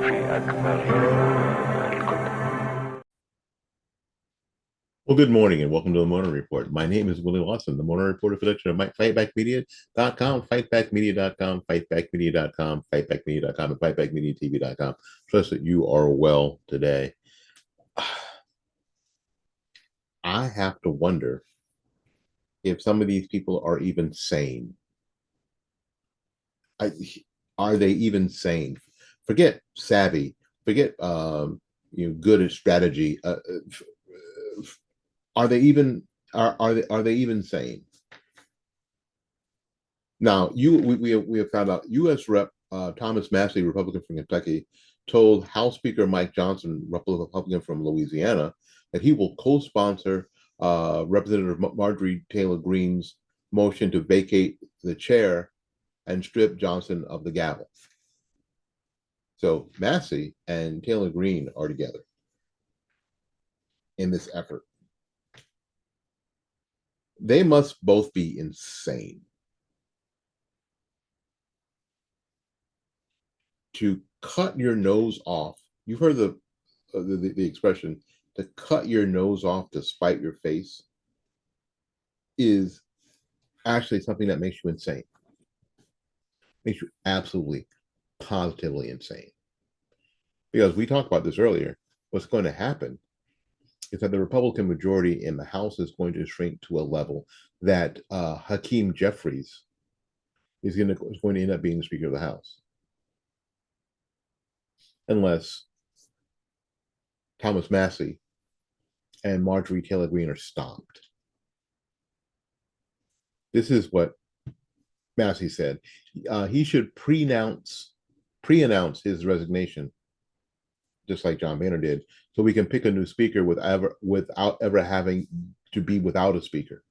في أكبر الكتب. Well, good morning and welcome to the Morning Report. My name is Willie Watson. The Morning Report, a production of FightbackMedia.com, FightbackMedia.com, FightbackMedia.com, FightbackMedia.com, and FightbackMediaTV.com. Trust that you are well today. I have to wonder if some of these people are even sane. I, are they even sane? Forget savvy. Forget good at strategy. Are they even are they even sane? Now, we have found out U.S. Rep. Thomas Massie, Republican from Kentucky, told House Speaker Mike Johnson, Republican from Louisiana, that he will co-sponsor Representative Marjorie Taylor Greene's motion to vacate the chair and strip Johnson of the gavel. So Massie and Taylor Greene are together in this effort. They must both be insane to cut your nose off. You've heard the expression to cut your nose off to spite your face is actually something that makes you insane. Makes you absolutely, positively insane. Because we talked about this earlier. What's going to happen is that the Republican majority in the House is going to shrink to a level that Hakeem Jeffries is going to end up being the Speaker of the House, unless Thomas Massie and Marjorie Taylor Greene are stopped. This is what Massie said. He should pre-announce his resignation, just like John Boehner did, so we can pick a new speaker without ever having to be without a speaker.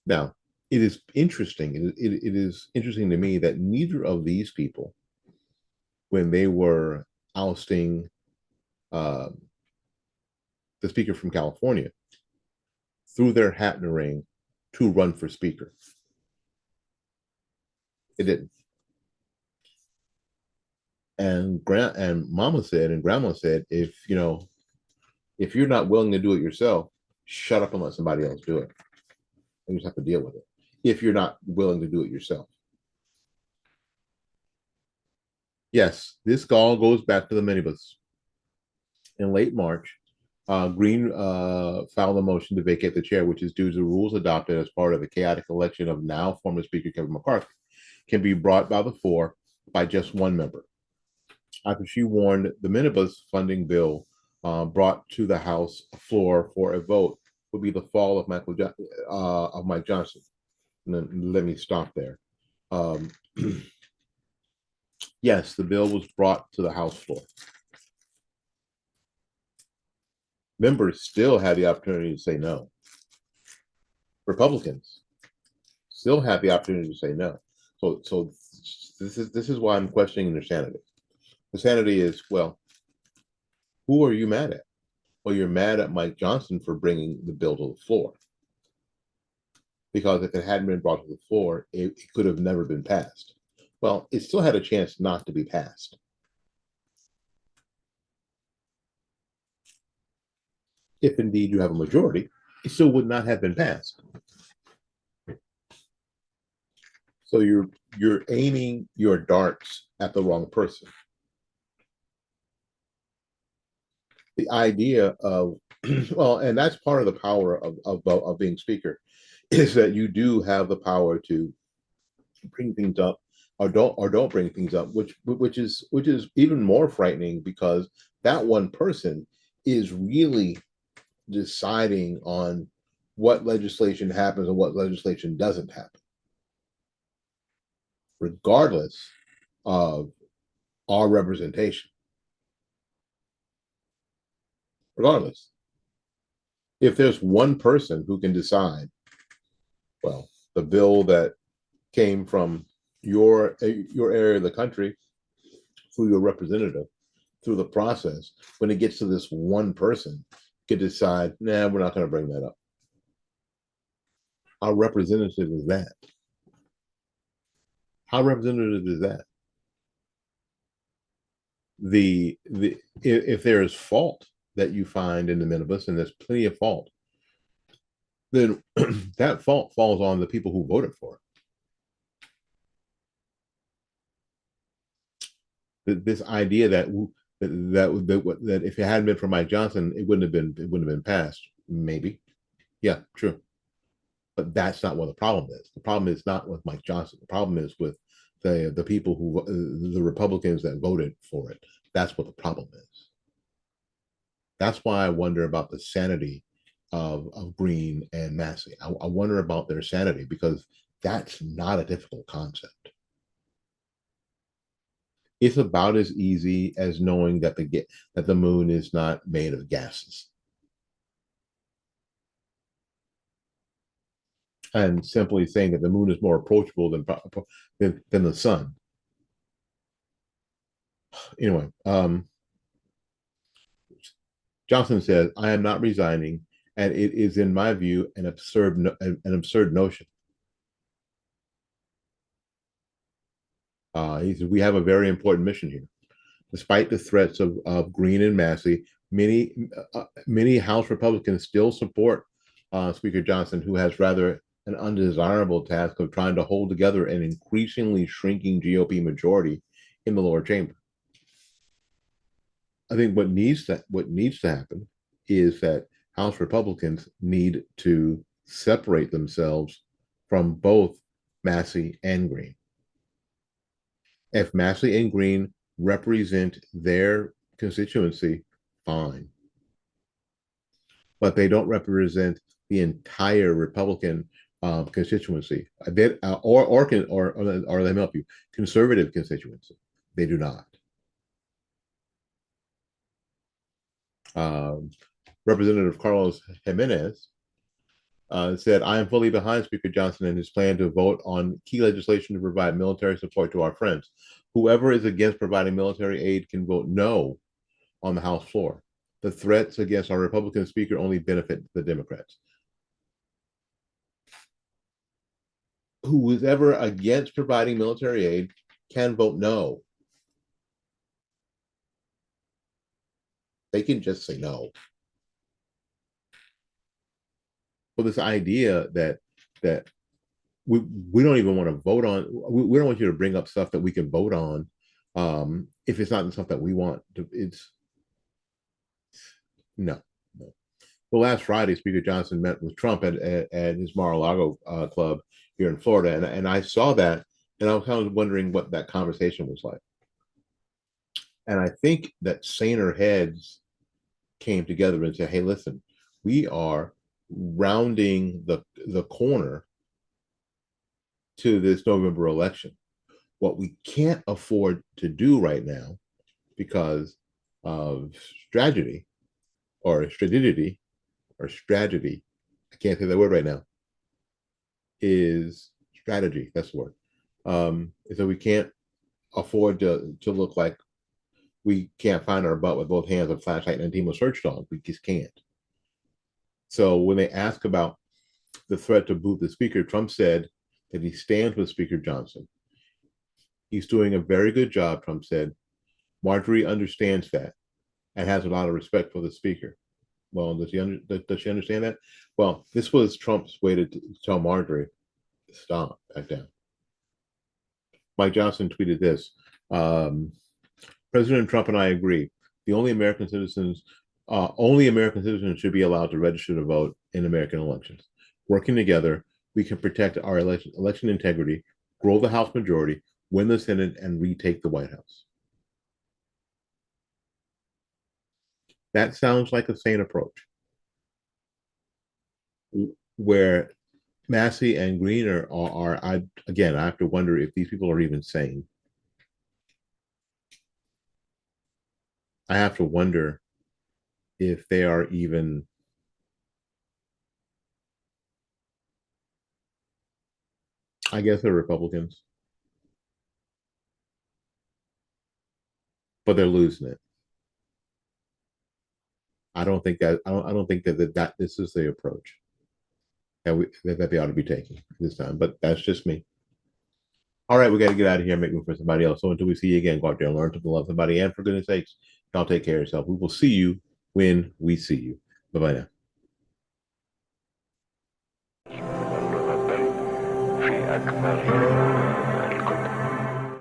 Now, it is interesting. It is interesting to me that neither of these people, when they were ousting uh, the speaker from California, threw their hat in the ring to run for speaker. It didn't. And Mama said, and Grandma said, if you're not willing to do it yourself, shut up and let somebody else do it. And you just have to deal with it. If you're not willing to do it yourself. Yes, this all goes back to the minibus. In late March, Green filed a motion to vacate the chair, which is due to rules adopted as part of the chaotic election of now former Speaker Kevin McCarthy, can be brought by the floor by just one member. After she warned the minibus funding bill brought to the House floor for a vote would be the fall of Mike Johnson. And then let me stop there. Yes, the bill was brought to the House floor. Members still had the opportunity to say no. Republicans still have the opportunity to say no. So this is why I'm questioning their sanity. The sanity is, well, who are you mad at? Well, you're mad at Mike Johnson for bringing the bill to the floor. Because if it hadn't been brought to the floor, it could have never been passed. Well, it still had a chance not to be passed. If indeed you have a majority, it still would not have been passed. So you're aiming your darts at the wrong person. The idea of well, and that's part of the power of being speaker, is that you do have the power to bring things up or don't bring things up, which is even more frightening because that one person is really deciding on what legislation happens and what legislation doesn't happen, regardless of our representation. Regardless, if there's one person who can decide, well, the bill that came from your area of the country through your representative, through the process, when it gets to this one person, can decide, nah, we're not going to bring that up. Our representative is that. How representative is that? If there is fault that you find in the minibus, and there's plenty of fault, then that fault falls on the people who voted for it. This idea that if it hadn't been for Mike Johnson, it wouldn't have been passed. Maybe, yeah, true. But that's not what the problem is. The problem is not with Mike Johnson. The problem is with the people the Republicans that voted for it. That's what the problem is. That's why I wonder about the sanity of Green and Massey. I wonder about their sanity because that's not a difficult concept. It's about as easy as knowing that the moon is not made of gases, and simply saying that the moon is more approachable than the sun. Anyway, Johnson says, "I am not resigning, and it is, in my view, an absurd notion." He said, "We have a very important mission here. Despite the threats of Green and Massey, many House Republicans still support Speaker Johnson, who has rather an undesirable task of trying to hold together an increasingly shrinking GOP majority in the lower chamber." I think what needs to happen is that House Republicans need to separate themselves from both Massey and Green. If Massey and Green represent their constituency, fine, but they don't represent the entire Republican constituency. Or let me help you, conservative constituency. They do not. Um, Representative Carlos Jimenez said, "I am fully behind Speaker Johnson and his plan to vote on key legislation to provide military support to our friends. Whoever is against providing military aid can vote no on the House floor. The threats against our Republican speaker only benefit the Democrats." Who is ever against providing military aid can vote no. They can just say no. Well, this idea that we don't even want to vote on, we don't want you to bring up stuff that we can vote on if it's not the stuff that we want to. It's no, no. Well, last Friday, Speaker Johnson met with Trump at his Mar-a-Lago club here in Florida, and I saw that, and I was kind of wondering what that conversation was like. And I think that saner heads came together and said, "Hey, listen, we are rounding the corner to this November election. What we can't afford to do right now, because of strategy or strategy or strategy, I can't say that word right now, is strategy. That's the word. So we can't afford to look like we can't find our butt with both hands, a flashlight, and a team of search dogs. We just can't." So when they ask about the threat to boot the speaker, Trump said that he stands with Speaker Johnson. He's doing a very good job, Trump said. Marjorie understands that and has a lot of respect for the speaker. Well, does she understand that? Well, this was Trump's way to tell Marjorie, stop, back down. Mike Johnson tweeted this. President Trump and I agree. Only American citizens should be allowed to register to vote in American elections. Working together, we can protect our election integrity, grow the House majority, win the Senate, and retake the White House. That sounds like a sane approach. Where Massey and Green again, I have to wonder if these people are even sane. I have to wonder if they are even, I guess they're Republicans, but they're losing it. I don't think that this is the approach that they ought to be taking this time. But that's just me. All right, we got to get out of here and make room for somebody else. So until we see you again, go out there and learn to love somebody. And for goodness sakes, y'all take care of yourself. We will see you when we see you. Bye bye now. في أكبر